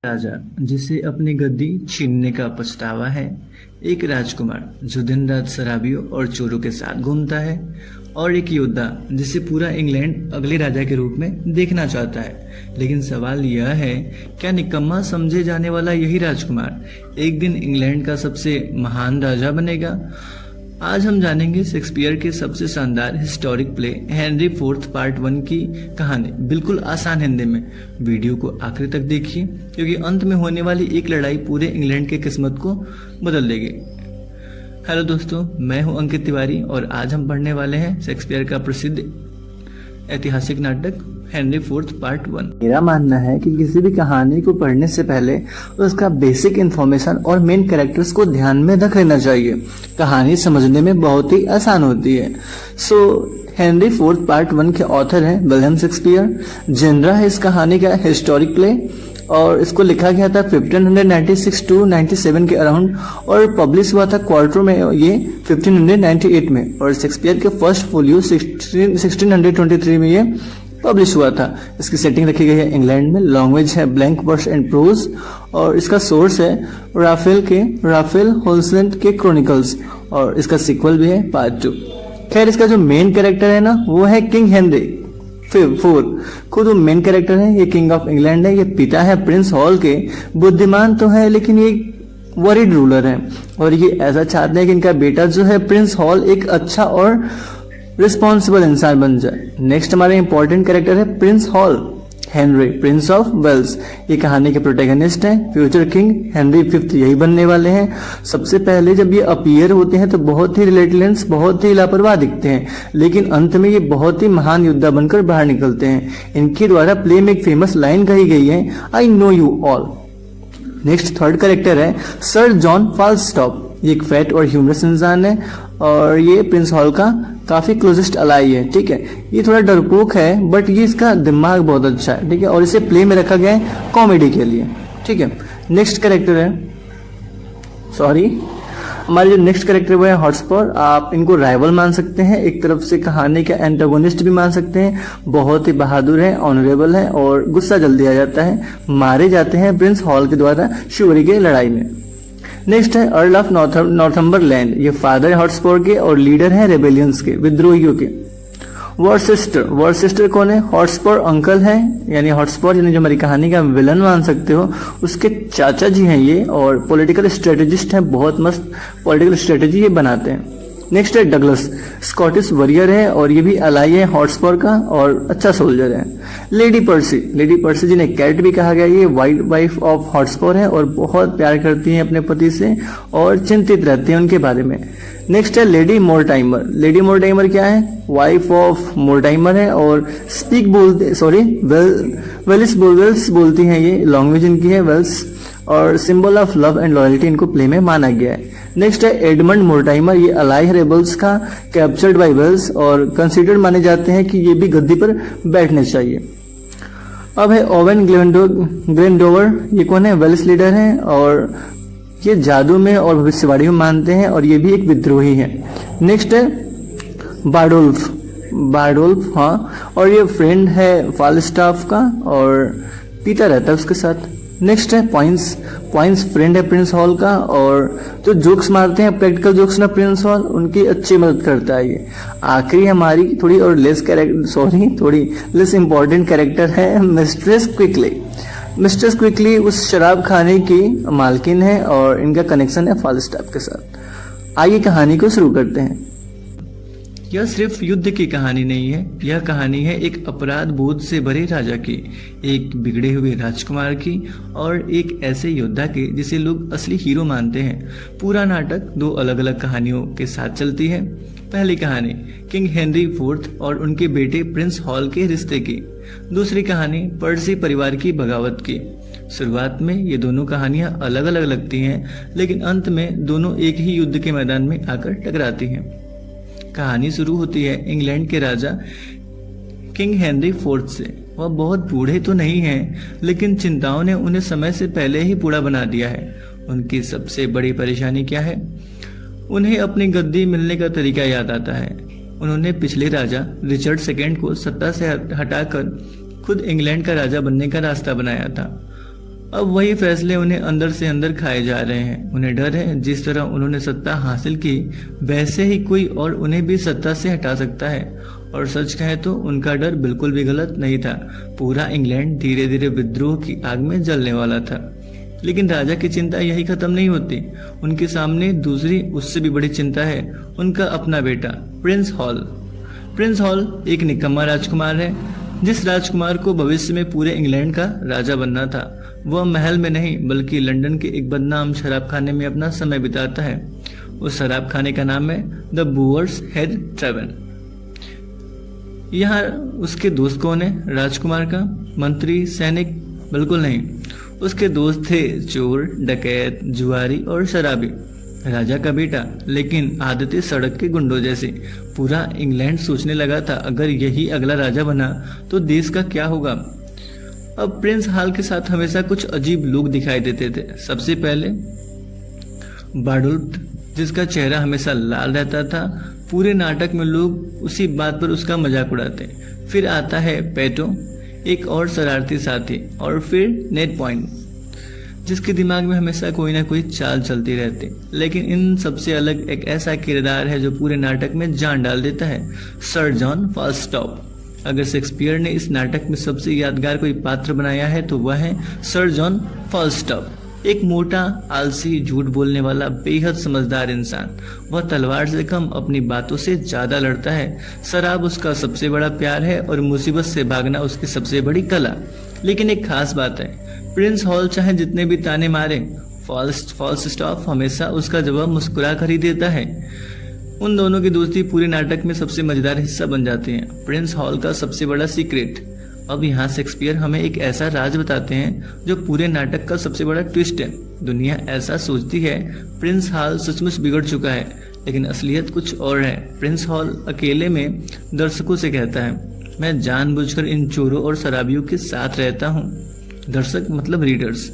राजा जिसे अपनी गद्दी छीनने का पछतावा है, एक राजकुमार जो दिन रात शराबियों और चोरों के साथ घूमता है, और एक योद्धा जिसे पूरा इंग्लैंड अगले राजा के रूप में देखना चाहता है। लेकिन सवाल यह है, क्या निकम्मा समझे जाने वाला यही राजकुमार एक दिन इंग्लैंड का सबसे महान राजा बनेगा? आज हम जानेंगे शेक्सपियर के सबसे शानदार historic play Henry fourth part 1 की कहानी बिल्कुल आसान हिंदी में। वीडियो को आखिर तक देखिए क्योंकि अंत में होने वाली एक लड़ाई पूरे इंग्लैंड के किस्मत को बदल देगी। हेलो दोस्तों, मैं हूं अंकित तिवारी और आज हम पढ़ने वाले हैं शेक्सपियर का प्रसिद्ध ऐतिहासिक नाटक हेनरी फोर्थ पार्ट 1। मेरा मानना है कि किसी भी कहानी को पढ़ने से पहले उसका बेसिक इन्फॉर्मेशन और मेन कैरेक्टर्स को ध्यान में रख लेना चाहिए। कहानी समझने में बहुत ही आसान होती है। हेनरी फोर्थ पार्ट 1 के ऑथर हैं विलियम शेक्सपियर। जेनरा है इस कहानी का हिस्टोरिक प्ले और इसको लिखा गया था 1596 टू 97 के अराउंड और पब्लिश हुआ था क्वार्टर में ये 1598 में, और शेक्सपियर के फर्स्ट फोलियो 1623 में ये पब्लिश हुआ था। इसकी सेटिंग रखी गई है इंग्लैंड में। लैंग्वेज है ब्लैंक वर्स एंड प्रोज और इसका सोर्स है राफेल होल्सेंट के क्रॉनिकल्स, और इसका सीक्वल भी है पार्ट 2। खैर, इसका जो मेन कैरेक्टर है ना वो है किंग हेनरी फोर्थ। खुद वो मेन कैरेक्टर है, ये किंग ऑफ इंग्लैंड है। ये पिता है प्रिंस हॉल के। बुद्धिमान तो है लेकिन ये वरीड रूलर है और ये ऐसा चाहते हैं कि इनका बेटा जो है प्रिंस हॉल एक अच्छा और रिस्पॉन्सिबल इंसान बन जाए। नेक्स्ट हमारा इंपॉर्टेंट कैरेक्टर है Prince Hal Henry, Prince of Wales. ये कहानी के प्रोटैगनिस्ट हैं। फ्यूचर किंग हेनरी 5 यही बनने वाले हैं। सबसे पहले जब ये अपीयर होते हैं तो बहुत ही रिलेटिवेंस, बहुत ही लापरवाह दिखते हैं, लेकिन अंत में ये बहुत ही महान योद्धा बनकर बाहर निकलते हैं। इनके द्वारा प्ले में एक फेमस लाइन कही गई है, I know you all. Next third character है सर जॉन फाल्स्टॉप। ये एक फैट और ह्यूमरस इंसान है और ये प्रिंस हॉल का काफी क्लोजेस्ट अलाई है। ठीक है, ये थोड़ा डरपोक है बट ये इसका दिमाग बहुत अच्छा है। ठीक है, और इसे प्ले में रखा गया है कॉमेडी के लिए। ठीक है, नेक्स्ट कैरेक्टर है हमारे जो नेक्स्ट कैरेक्टर वो है हॉटस्पर। आप इनको राइवल मान सकते हैं, एक तरफ से कहानी का एंटागोनिस्ट भी मान सकते हैं। बहुत ही बहादुर है, ऑनरेबल है और गुस्सा जल्दी आ जाता है। मारे जाते हैं प्रिंस हॉल के द्वारा शिवरी की लड़ाई में। नेक्स्ट है अर्ल ऑफ नॉर्थम्बरलैंड। ये फादर है हॉटस्पर के और लीडर है रेबेलियंस के, विद्रोहियों के। वर्सेस्टर कौन है? हॉटस्पर अंकल है, यानी हॉटस्पर यानी जो हमारी कहानी का विलन मान सकते हो, उसके चाचा जी हैं ये, और पॉलिटिकल स्ट्रेटेजिस्ट हैं। बहुत मस्त पॉलिटिकल स्ट्रेटेजी ये बनाते हैं। नेक्स्ट है डगलस, स्कॉटिश वॉरियर है और ये भी अलाई है हॉटस्पर का और अच्छा सोल्जर है। लेडी पर्सी जिन्हें कैट भी कहा गया, ये वाइल्ड वाइफ ऑफ हॉटस्पर है और बहुत प्यार करती हैं अपने पति से और चिंतित रहती हैं उनके बारे में। नेक्स्ट है लेडी मोरटाइमर क्या है? वाइफ ऑफ मोरटाइमर है और वेल्स बोलती हैं ये, लैंग्वेज इनकी है वेल्स, और symbol of love and loyalty इनको प्ले में माना गया है। नेक्स्ट है एडमंड मोरटाइमर। ये अलाई रेबल्स का कैप्चर्ड बाय वेल्स और कंसीडर्ड माने जाते हैं कि ये भी गद्दी पर बैठने चाहिए। अब है ओवेन ग्लेनडोवर। ये कौन है? वेल्स लीडर है और ये जादू में और भविष्यवाणी में मानते हैं और ये भी एक विद्रोही है। नेक्स्ट है बारडोल्फ, हाँ, और ये फ्रेंड है फालस्टाफ का और पीता रहता है उसके साथ। नेक्स्ट है पॉइंट्स फ्रेंड है प्रिंस हॉल का और जो जोक्स मारते हैं प्रैक्टिकल जोक्स ना प्रिंस हॉल, उनकी अच्छी मदद करता है ये। आखिरी हमारी थोड़ी लेस इंपॉर्टेंट कैरेक्टर है मिस्ट्रेस क्विकली उस शराब खाने की मालकिन है और इनका कनेक्शन है फालस्टाफ के साथ। आइए कहानी को शुरू करते हैं। यह सिर्फ युद्ध की कहानी नहीं है, यह कहानी है एक अपराध बोध से भरे राजा की, एक बिगड़े हुए राजकुमार की और एक ऐसे योद्धा के जिसे लोग असली हीरो मानते हैं। पूरा नाटक 2 अलग अलग कहानियों के साथ चलती है। पहली कहानी किंग हेनरी फोर्थ और उनके बेटे प्रिंस हॉल के रिश्ते की। दूसरी कहानी पर्सी परिवार की बगावत की। शुरुआत में ये दोनों कहानियां अलग अलग लगती हैं, लेकिन अंत में दोनों एक ही युद्ध के मैदान में आकर टकराती हैं। कहानी शुरू होती है इंग्लैंड के राजा किंग हेनरी फोर्थ से। वह बहुत बूढ़े तो नहीं हैं, लेकिन चिंताओं ने उन्हें समय से पहले ही बूढ़ा बना दिया है। उनकी सबसे बड़ी परेशानी क्या है? उन्हें अपनी गद्दी मिलने का तरीका याद आता है। उन्होंने पिछले राजा रिचर्ड सेकेंड को सत्ता से हटाकर खुद इंग्लैंड का राजा बनने का रास्ता बनाया था। अब वही फैसले उन्हें अंदर से अंदर खाए जा रहे हैं। उन्हें डर है जिस तरह उन्होंने सत्ता हासिल की वैसे ही कोई और उन्हें भी सत्ता से हटा सकता है। और सच कहे तो उनका डर बिल्कुल भी गलत नहीं था। पूरा इंग्लैंड धीरे धीरे विद्रोह की आग में जलने वाला था। लेकिन राजा की चिंता यही खत्म नहीं होती। उनके सामने दूसरी उससे भी बड़ी चिंता है, उनका अपना बेटा प्रिंस हॉल। प्रिंस हॉल एक निकम्मा राजकुमार है, जिस राजकुमार को भविष्य में पूरे इंग्लैंड का राजा बनना था। वह महल में नहीं बल्कि लंदन के एक बदनाम शराब खाने में अपना समय बिताता है। उस शराब खाने का नाम है द बूअर्स हेड टैवर्न। यहाँ उसके दोस्त कौन है? राजकुमार का मंत्री, सैनिक? बिल्कुल नहीं। उसके दोस्त थे चोर, डकैत, जुआरी और शराबी। राजा का बेटा, लेकिन आदतें सड़क के गुंडों जैसी। पूरा इंग्लैंड सोचने लगा था अगर यही अगला राजा बना तो देश का क्या होगा। अब प्रिंस हॉल के साथ हमेशा कुछ अजीब लोग दिखाई देते थे। सबसे पहले बाडुल्फ, जिसका चेहरा हमेशा लाल रहता था। पूरे नाटक में लोग उसी बात पर उसका मजाक उड़ाते। फिर आता है पेटो, एक और शरारती साथी। और फिर नेट पॉइंट, जिसके दिमाग में हमेशा कोई ना कोई चाल चलती रहती। लेकिन इन सबसे अलग एक ऐसा किरदार है जो पूरे नाटक में जान डाल देता है, सर जॉन फाल्स्टॉप। अगर शेक्सपियर ने इस नाटक में सबसे यादगार कोई पात्र बनाया है तो वह है सर जॉन फाल्स्टॉप। एक मोटा, आलसी, झूठ बोलने वाला, बेहद समझदार इंसान। वह तलवार से कम अपनी बातों से ज्यादा लड़ता है। शराब उसका सबसे बड़ा प्यार है और मुसीबत से भागना उसकी सबसे बड़ी कला। लेकिन एक खास बात है, प्रिंस हॉल चाहे जितने भी ताने मारे, फाल्स्टॉप हमेशा उसका जवाब मुस्कुरा कर ही देता है। उन दोनों की दोस्ती पूरे नाटक में सबसे मजेदार हिस्सा बन जाती है। प्रिंस हॉल का सबसे बड़ा सीक्रेट। अब यहाँ शेक्सपियर हमें एक ऐसा राज बताते हैं जो पूरे नाटक का सबसे बड़ा ट्विस्ट है। दुनिया ऐसा सोचती है प्रिंस हॉल सचमुच बिगड़ चुका है, लेकिन असलियत कुछ और है। प्रिंस हॉल अकेले में दर्शकों से कहता है, मैं जानबूझकर इन चोरों और शराबियों के साथ रहता हूँ। दर्शक मतलब रीडर्स।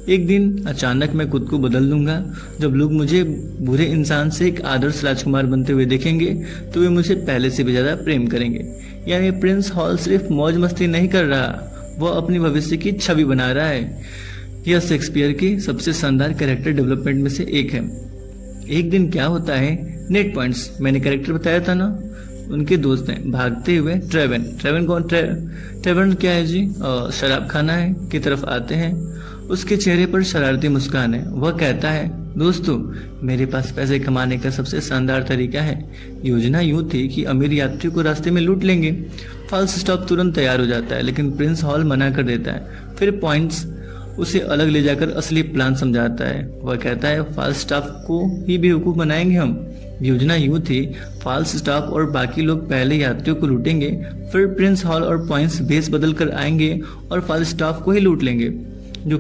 एक दिन अचानक मैं खुद को बदल दूंगा। जब लोग मुझे बुरे इंसान से एक आदर्श राजकुमार बनते हुए देखेंगे तो वे मुझे पहले से भी ज्यादा प्रेम करेंगे। यानी प्रिंस हॉल सिर्फ मौज मस्ती नहीं कर रहा, वह अपनी भविष्य की छवि बना रहा है। यह शेक्सपियर की सबसे शानदार कैरेक्टर डेवलपमेंट में से एक है। एक दिन क्या होता है, नेट पॉइंट्स, मैंने कैरेक्टर बताया था ना, उनके दोस्त हैं भागते हुए ट्रेवन। ट्रेवन कौन? ट्रेवन क्या है जी? शराब खाना है की तरफ आते हैं। उसके चेहरे पर शरारती मुस्कान है। वह कहता है, दोस्तों मेरे पास पैसे कमाने का सबसे शानदार तरीका है। योजना यूं थी कि अमीर यात्री को रास्ते में लूट लेंगे। फाल्स्टॉप तुरंत तैयार हो जाता है, लेकिन प्रिंस हॉल मना कर देता है। फिर पॉइंट्स उसे अलग ले जाकर असली प्लान समझाता है। वह कहता है, फाल्स्टॉप को ही बेवकूफ बनाएंगे हम। योजना यूं थी, फाल्स्टॉप और बाकी लोग पहले यात्रियों को लूटेंगे, फिर प्रिंस हॉल और पॉइंट्स भेस बदल कर आएंगे और फाल्स्टॉप को ही लूट लेंगे। जो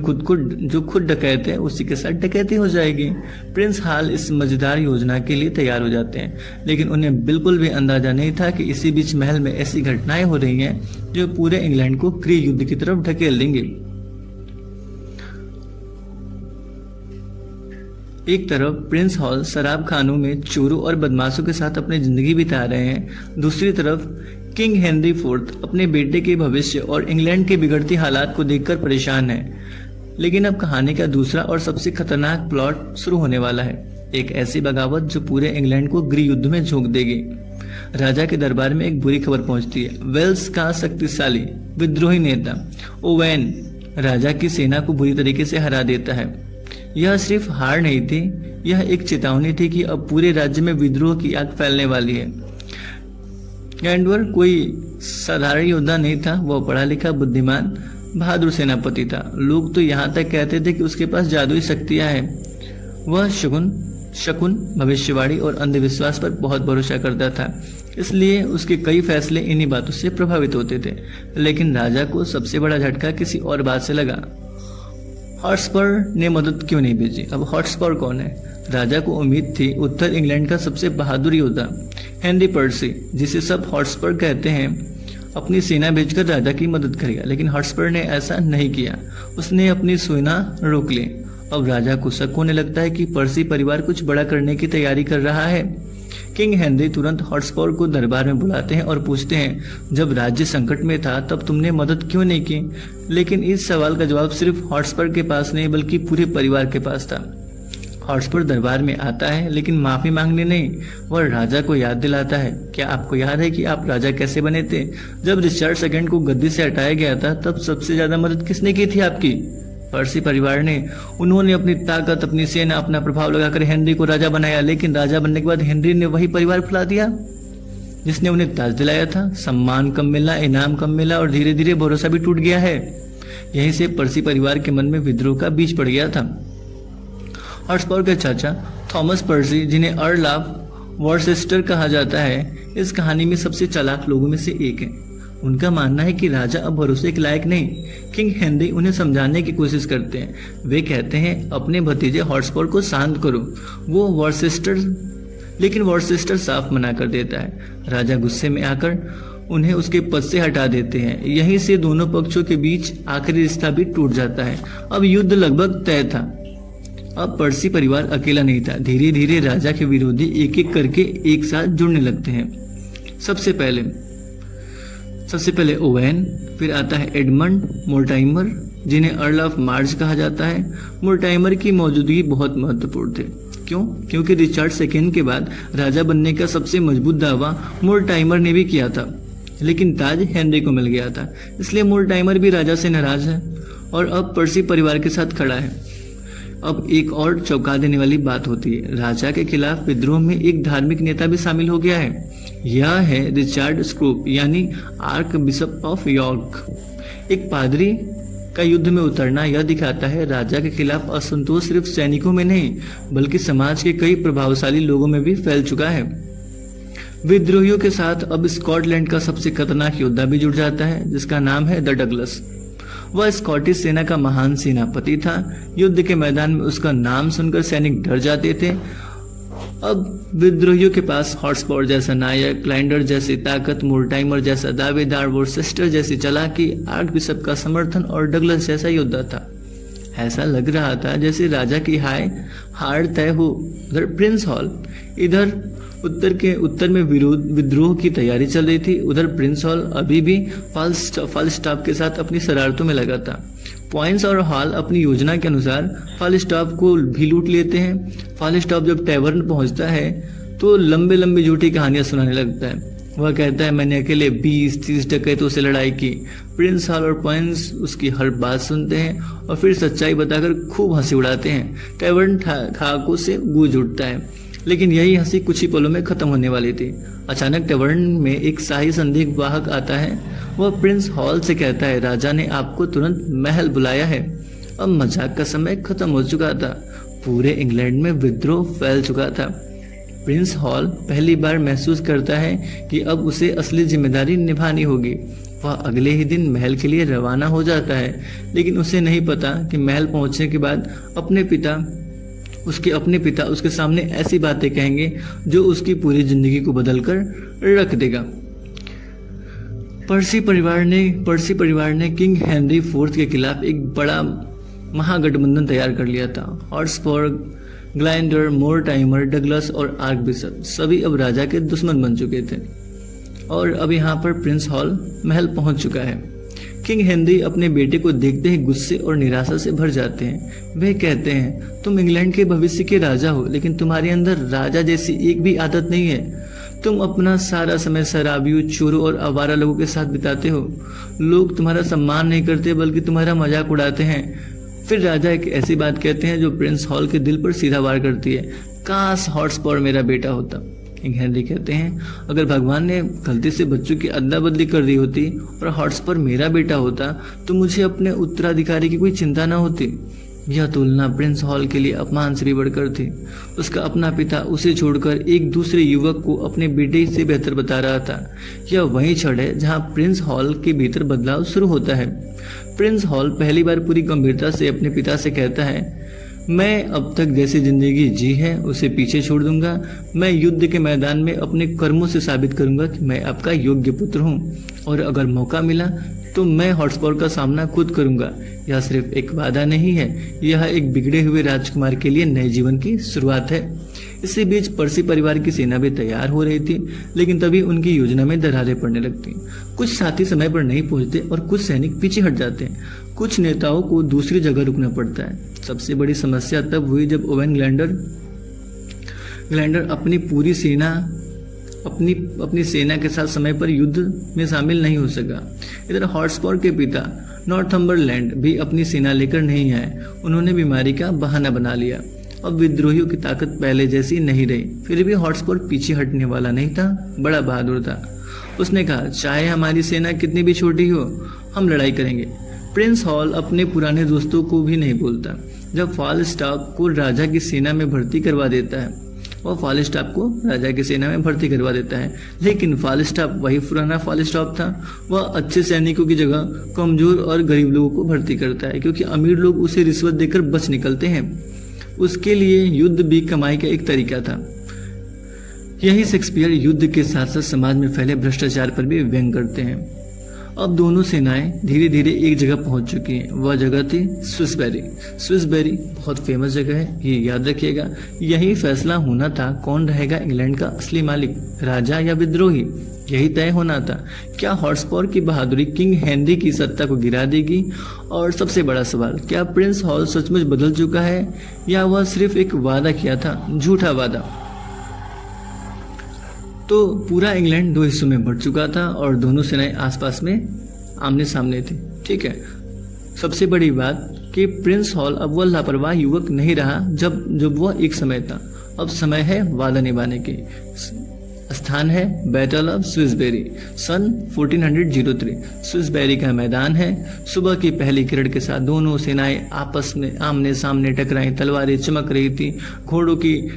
खुद डकैत है उसी के साथ डकैती हो जाएगी। प्रिंस हॉल इस मजेदार योजना के लिए तैयार हो जाते हैं, लेकिन उन्हें बिल्कुल भी अंदाजा नहीं था कि इसी बीच महल में ऐसी घटनाएं हो रही हैं जो पूरे इंग्लैंड को गृह युद्ध की तरफ ढकेल देंगे। एक तरफ प्रिंस हॉल शराब खानों में चोरों और बदमाशों के साथ अपनी जिंदगी बिता रहे हैं, दूसरी तरफ किंग हेनरी फोर्थ अपने बेटे के भविष्य और इंग्लैंड के बिगड़ती हालात को देखकर परेशान है। लेकिन अब कहानी का दूसरा और सबसे खतरनाक प्लॉट शुरू होने वाला है। एक ऐसी बगावत जो पूरे इंग्लैंड को गृह युद्ध में झोंक देगी। राजा के दरबार में एक बुरी खबर पहुंचती है। वेल्स का शक्तिशाली विद्रोही नेता ओवेन राजा की सेना को बुरी तरीके से हरा देता है। यह सिर्फ हार नहीं थी, यह एक चेतावनी थी कि अब पूरे राज्य में विद्रोह की आग फैलने वाली है। गैंडवर कोई साधारण योद्धा नहीं था, वह पढ़ा लिखा, बुद्धिमान, बहादुर सेनापति था। लोग तो यहाँ तक कहते थे कि उसके पास जादुई शक्तियां हैं। वह शकुन, भविष्यवाणी और अंधविश्वास पर बहुत भरोसा करता था, इसलिए उसके कई फैसले इन्हीं बातों से प्रभावित होते थे। लेकिन राजा को सबसे बड़ा झटका किसी और बात से लगा। हॉटस्पर ने मदद क्यों नहीं भेजी? अब हॉटस्पर कौन है? राजा को उम्मीद थी उत्तर इंग्लैंड का सबसे बहादुर योद्धा हेनरी पर्सी, जिसे सब हॉटस्पर कहते हैं, अपनी सेना भेजकर राजा की मदद करेगा। लेकिन हॉटस्पर ने ऐसा नहीं किया, उसने अपनी सेना रोक ली। अब राजा को शक होने लगता है कि पर्सी परिवार कुछ बड़ा करने की तैयारी कर रहा है। किंग हेनरी तुरंत हॉटस्पर को दरबार में बुलाते हैं और पूछते हैं, जब राज्य संकट में था तब तुमने मदद क्यों नहीं की? लेकिन इस सवाल का जवाब सिर्फ हॉटस्पर के पास नहीं बल्कि पूरे परिवार के पास था। हॉटस्पर दरबार में आता है लेकिन माफी मांगने नहीं, वह राजा को याद दिलाता है, क्या आपको याद है कि आप राजा कैसे बने थे? जब रिचर्ड सेकंड को गद्दी से हटाया गया था तब सबसे ज्यादा मदद किसने की थी आपकी? पर्सी परिवार ने। उन्होंने अपनी ताकत, अपनी सेना, अपना प्रभाव लगाकर हेनरी को राजा बनाया, लेकिन राजा बनने के बाद हेनरी ने वही परिवार फुला दिया जिसने उन्हें ताज दिलाया था। सम्मान कम मिला, इनाम कम मिला और धीरे धीरे भरोसा भी टूट गया है। यहीं से पर्सी परिवार के मन में विद्रोह का बीज पड़ गया था। हॉटस्पर के चाचा थॉमस पर्सी, जिन्हें अर्ल ऑफ वॉरचेस्टर कहा जाता है, इस कहानी में सबसे चालाक लोगों में से एक है। उनका मानना है कि राजा अब भरोसे के लायक नहीं। किंग हेनरी उन्हें समझाने की कोशिश करते हैं। वे कहते हैं, अपने भतीजे हॉटस्पर को शांत करो, वो लेकिन वॉरचेस्टर साफ मना कर देता है। राजा गुस्से में आकर उन्हें उसके पद से हटा देते हैं। यहीं से दोनों पक्षों के बीच आखिरी रिश्ता भी टूट जाता है। अब युद्ध लगभग तय था। अब पर्सी परिवार अकेला नहीं था। धीरे धीरे राजा के विरोधी एक एक करके एक साथ जुड़ने लगते हैं। सबसे पहले ओवेन, फिर आता है एडमंड मोर्टाइमर, जिन्हें अर्ल ऑफ मार्च कहा जाता है। मोर्टाइमर की मौजूदगी बहुत महत्वपूर्ण थी। क्यों? क्योंकि रिचर्ड सेकेंड के बाद राजा बनने का सबसे मजबूत दावा मोर्टाइमर ने भी किया था, लेकिन ताज हेनरी को मिल गया था। इसलिए मोर्टाइमर भी राजा से नाराज है और अब पर्सी परिवार के साथ खड़ा है। अब एक और चौंका देने वाली बात होती है। राजा के खिलाफ विद्रोह में एक धार्मिक नेता भी शामिल हो गया है। यह है रिचर्ड स्क्रूप, यानी आर्क बिशप ऑफ यॉर्क। एक पादरी का युद्ध में उतरना यह दिखाता है राजा के खिलाफ असंतोष सिर्फ सैनिकों में नहीं बल्कि समाज के कई प्रभावशाली लोगों में भी फैल चुका है। विद्रोहियों के साथ अब स्कॉटलैंड का सबसे खतरनाक योद्धा भी जुड़ जाता है, जिसका नाम है द डगलस। वह स्कॉटिश सेना का महान सेनापति था। युद्ध के मैदान में उसका नाम सुनकर सैनिक डर जाते थे। अब विद्रोहियों के पास हॉटस्पर जैसा नायक, क्लाइंडर जैसी ताकत, मोर्टाइमर जैसा दावेदार, वॉरचेस्टर जैसी चालाकी, आर्क बिशप का समर्थन और डगलस जैसा योद्धा था। ऐसा लग रहा था जैसे राजा की हार तय हो। उधर प्रिंस हॉल, इधर उत्तर में विद्रोह की तैयारी चल रही थी। उधर प्रिंस हॉल अभी भी फालस्टाफ के साथ अपनी शरारतों में लगा था। पॉइंट्स और हॉल अपनी योजना के अनुसार फालस्टाफ को भी लूट लेते हैं। फालस्टाफ जब टैवर्न पहुंचता है तो लंबे लंबी झूठी कहानियां सुनाने लगता है। वह कहता है, मैंने अकेले 20-30 डकैतों से लड़ाई की। प्रिंस हॉल और पॉइंट्स उसकी हर बात सुनते हैं और फिर सच्चाई बताकर खूब हंसी उड़ाते हैं। टैवर्न खाकों से गूंज उठता है, लेकिन यही हंसी कुछ ही पलों में खत्म होने वाली थी। अचानक टैवर्न में एक शाही संदेश वाहक आता है। वह प्रिंस हॉल से कहता है, राजा ने आपको तुरंत महल बुलाया है। अब मजाक का समय खत्म हो चुका था। पूरे इंग्लैंड में विद्रोह फैल चुका था। प्रिंस हॉल पहली बार महसूस करता है कि अब उसे असली जिम्मेदारी निभानी होगी। वह अगले ही दिन महल के लिए रवाना हो जाता है, लेकिन उसे नहीं पता कि महल पहुंचने के बाद अपने पिता उसके सामने ऐसी बातें कहेंगे जो उसकी पूरी जिंदगी को बदलकर रख देगा। पर्सी परिवार ने किंग हेनरी IV के खिलाफ एक बड़ा महागठबंधन तैयार कर लिया था। हॉटस्पर, ग्लाइंडर, मोर्टाइमर, डगलस और आर्क बिशप सभी अब राजा के दुश्मन बन चुके थे और अब यहाँ पर प्रिंस हॉल महल पहुंच चुका है। किंग हेनरी अपने बेटे को देखते ही गुस्से और निराशा से भर जाते हैं। वे कहते हैं, तुम इंग्लैंड के भविष्य के राजा हो, लेकिन तुम्हारे अंदर राजा जैसी एक भी आदत नहीं है। तुम अपना सारा समय शराबियों, चोरों और आवारा लोगों के साथ बिताते हो। लोग तुम्हारा सम्मान नहीं करते बल्कि तुम्हारा मजाक उड़ाते हैं। फिर राजा एक ऐसी बात कहते हैं जो प्रिंस हॉल के दिल पर सीधा वार करती है। काश हॉटस्पर मेरा बेटा होता। किंग हेनरी कहते हैं, अगर भगवान ने गलती से बच्चों की अदला बदली कर दी होती और हॉटस्पर मेरा बेटा होता तो मुझे अपने उत्तराधिकारी की कोई चिंता न होती। यह तुलना प्रिंस हॉल के लिए अपमान से भी बढ़कर थी। उसका अपना पिता उसे छोड़कर एक दूसरे युवक को अपने बेटे से बेहतर बता रहा था। यह वही क्षण है जहां प्रिंस हॉल के भीतर बदलाव शुरू होता है। प्रिंस हॉल पहली बार पूरी गंभीरता से अपने पिता से कहता है, मैं अब तक जैसी जिंदगी जी है उसे पीछे छोड़ दूंगा। मैं युद्ध के मैदान में अपने कर्मों से साबित करूंगा कि मैं आपका योग्य पुत्र हूं और अगर मौका मिला तो मैं हॉटस्पर का सामना खुद करूंगा। यह सिर्फ एक वादा नहीं है, यह एक बिगड़े हुए राजकुमार के लिए नए जीवन की शुरुआत है। इसी बीच पर्सी परिवार की सेना भी तैयार हो रही थी, लेकिन तभी उनकी योजना में दरारें पड़ने लगती। कुछ साथी समय पर नहीं पहुंचते और कुछ सैनिक पीछे हट जाते हैं। कुछ नेताओं को दूसरी जगह रुकना पड़ता है। सबसे बड़ी समस्या तब हुई जब ओवेन ग्लैंडर अपनी सेना के साथ समय पर युद्ध में शामिल नहीं हो सका। इधर हॉटस्पॉर के पिता नॉर्थम्बरलैंड भी अपनी सेना लेकर नहीं आए। उन्होंने बीमारी का बहाना बना लिया। अब विद्रोहियों की ताकत पहले जैसी नहीं रही। फिर भी हॉटस्पॉर पीछे हटने वाला नहीं था, बड़ा बहादुर था। उसने कहा, चाहे हमारी सेना कितनी भी छोटी हो, हम लड़ाई करेंगे। प्रिंस हॉल अपने पुराने दोस्तों को भी नहीं भूलता। जब फालस्टाफ को राजा की सेना में भर्ती करवा देता है, लेकिन फालस्टाफ वही पुराना फालस्टाफ था। वह अच्छे सैनिकों की जगह कमजोर और गरीब लोगों को भर्ती करता है, क्योंकि अमीर लोग उसे रिश्वत देकर बच निकलते हैं। उसके लिए युद्ध भी कमाई का एक तरीका था। यही शेक्सपियर युद्ध के साथ साथ समाज में फैले भ्रष्टाचार पर भी व्यंग करते हैं। अब दोनों सेनाएं धीरे धीरे एक जगह पहुंच चुकी हैं। वह जगह थी स्विसबेरी बहुत फेमस जगह है, ये याद रखिएगा। यही फैसला होना था कौन रहेगा इंग्लैंड का असली मालिक, राजा या विद्रोही। यही तय होना था। क्या हॉटस्पॉर की बहादुरी किंग हेनरी की सत्ता को गिरा देगी? और सबसे बड़ा सवाल, क्या प्रिंस हॉल सचमुच बदल चुका है या वह सिर्फ एक वादा किया था, झूठा वादा? तो पूरा इंग्लैंड दो हिस्सों में बंट चुका था और दोनों सेनाएं आसपास में आमने सामने थी। ठीक है, सबसे बड़ी बात कि प्रिंस हॉल अब वह लापरवाह युवक नहीं रहा जब वह एक समय था। अब समय है वादा निभाने की। स्थान है बैटल ऑफ स्विसबेरी, सन 1403। स्विसबेरी का मैदान है। सुबह की पहली किरण के साथ दोनों सेनाएं आपस में आमने सामने टकराई। तलवारें चमक रही थी। घोड़ों की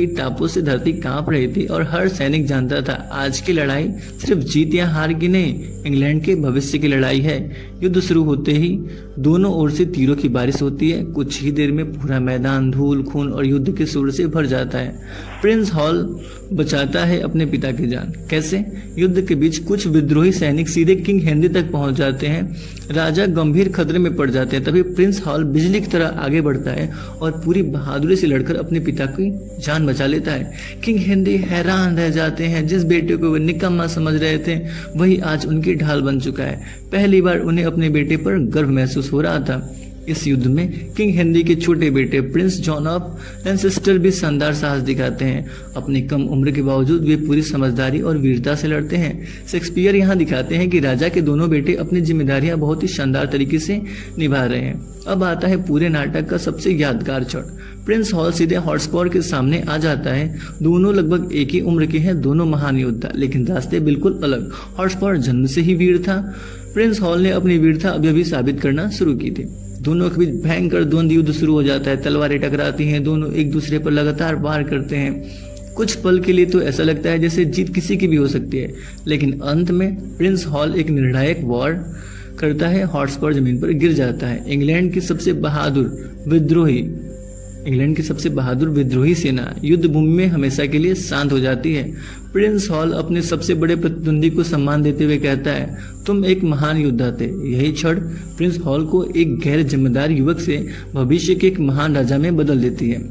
टापों से धरती कांप रही थी और हर सैनिक जानता था आज की लड़ाई सिर्फ जीत या हार की नहीं, इंग्लैंड के भविष्य की लड़ाई है। युद्ध शुरू होते ही दोनों ओर से तीरों की बारिश होती है। कुछ ही देर में पूरा मैदान धूल, खून और युद्ध के शोर से भर जाता है। प्रिंस हॉल बचाता है अपने पिता की जान। कैसे? युद्ध के बीच कुछ विद्रोही सैनिक सीधे किंग हेनरी तक पहुंच जाते हैं। राजा गंभीर खतरे में पड़ जाते हैं। तभी प्रिंस हॉल बिजली की तरह आगे बढ़ता है और पूरी बहादुरी से लड़कर अपने पिता की जान बचा लेता है। किंग हेनरी हैरान रह जाते हैं। जिस बेटे को वे निकम्मा समझ रहे थे, वही आज उनकी ढाल बन चुका है। पहली बार उन्हें अपने बेटे पर गर्व महसूस हो रहा था। इस युद्ध में किंग हेनरी के छोटे बेटे प्रिंस जॉन ऑफ लैंचेस्टर भी शानदार साहस दिखाते हैं। अपनी कम उम्र के बावजूद वे पूरी समझदारी और वीरता से लड़ते हैं। शेक्सपियर यहाँ दिखाते हैं कि राजा के दोनों बेटे अपनी जिम्मेदारियां बहुत ही शानदार तरीके से निभा रहे हैं। अब आता है पूरे नाटक का सबसे यादगार क्षण। प्रिंस हॉल सीधे हॉटस्पॉर के सामने आ जाता है। दोनों लगभग एक ही उम्र के हैं, दोनों महान योद्धा, लेकिन रास्ते बिल्कुल अलग। हॉटस्पॉर जन्म से ही वीर था। प्रिंस हॉल ने अपनी वीरता अभी साबित करना शुरू की थी। दोनों के बीच भयंकर द्वंद्व युद्ध शुरू हो जाता है। तलवारें टकराती हैं। दोनों एक दूसरे पर लगातार वार करते हैं। कुछ पल के लिए तो ऐसा लगता है जैसे जीत किसी की भी हो सकती है, लेकिन अंत में प्रिंस हॉल एक निर्णायक वार करता है। हॉटस्पॉर जमीन पर गिर जाता है। इंग्लैंड की सबसे बहादुर विद्रोही सेना युद्ध भूमि में हमेशा के लिए शांत हो जाती है। प्रिंस हॉल अपने सबसे बड़े प्रतिद्वंदी को सम्मान देते हुए कहता है, तुम एक महान योद्धा थे। यही क्षण प्रिंस हॉल को एक गैर जिम्मेदार युवक से भविष्य के एक महान राजा में बदल देती है।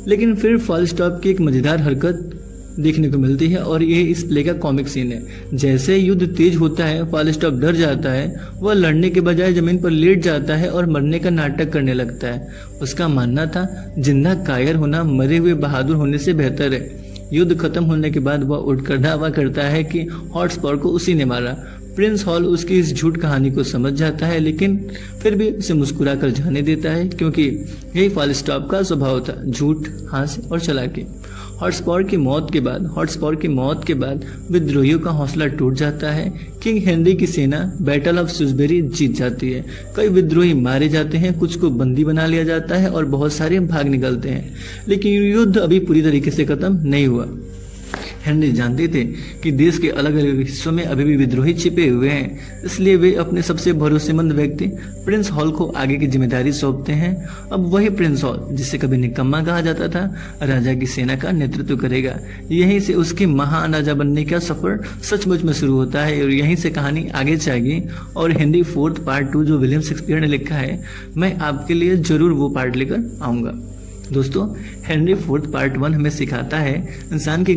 लेकिन फिर फालस्टाफ की एक मजेदार हरकत देखने को मिलती है और ये इस प्ले का कॉमिक सीन है। जैसे युद्ध तेज होता है, फालस्टाफ डर जाता है। वह लड़ने के बजाय जमीन पर लेट जाता है और मरने का नाटक करने लगता है। उसका मानना था जिंदा कायर होना मरे हुए बहादुर होने से बेहतर है। युद्ध खत्म होने के बाद वह उठकर दावा करता है कि हॉटस्पॉर को उसी ने मारा। प्रिंस हॉल उसकी इस झूठ कहानी को समझ जाता है, लेकिन फिर भी उसे मुस्कुरा कर जाने देता है, क्योंकि यही फालस्टाफ का स्वभाव था, झूठ, हास्य और चालाकी। हॉटस्पॉर की मौत के बाद विद्रोहियों का हौसला टूट जाता है। किंग हेनरी की सेना बैटल ऑफ स्विसबेरी जीत जाती है। कई विद्रोही मारे जाते हैं, कुछ को बंदी बना लिया जाता है और बहुत सारे भाग निकलते हैं। लेकिन युद्ध अभी पूरी तरीके से खत्म नहीं हुआ। हेनरी जानते थे कि देश के अलग अलग हिस्सों में अभी भी विद्रोही छिपे हुए हैं, इसलिए वे अपने सबसे भरोसेमंद व्यक्ति प्रिंस हॉल को आगे की जिम्मेदारी सौंपते हैं। अब वही प्रिंस हॉल, जिसे कभी निकम्मा कहा जाता था, राजा की सेना का नेतृत्व करेगा। यहीं से उसके महान राजा बनने का सफर सचमुच में शुरू होता है और यहीं से कहानी आगे जाएगी। और हेनरी IV पार्ट 2 जो विलियम शेक्सपियर ने लिखा है, मैं आपके लिए जरूर वो पार्ट लेकर आऊँगा। दोस्तों, हेनरी फोर्थ पार्ट 1 हमें सिखाता है इंसान की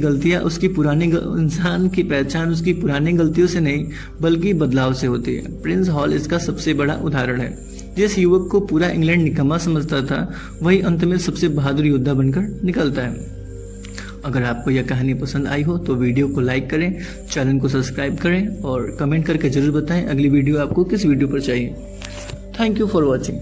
पहचान उसकी पुरानी गलतियों से नहीं बल्कि बदलाव से होती है। प्रिंस हॉल इसका सबसे बड़ा उदाहरण है। जिस युवक को पूरा इंग्लैंड निकम्मा समझता था, वही अंत में सबसे बहादुर योद्धा बनकर निकलता है। अगर आपको यह कहानी पसंद आई हो तो वीडियो को लाइक करें, चैनल को सब्सक्राइब करें और कमेंट करके जरूर बताएं अगली वीडियो आपको किस वीडियो पर चाहिए। Thank you for watching.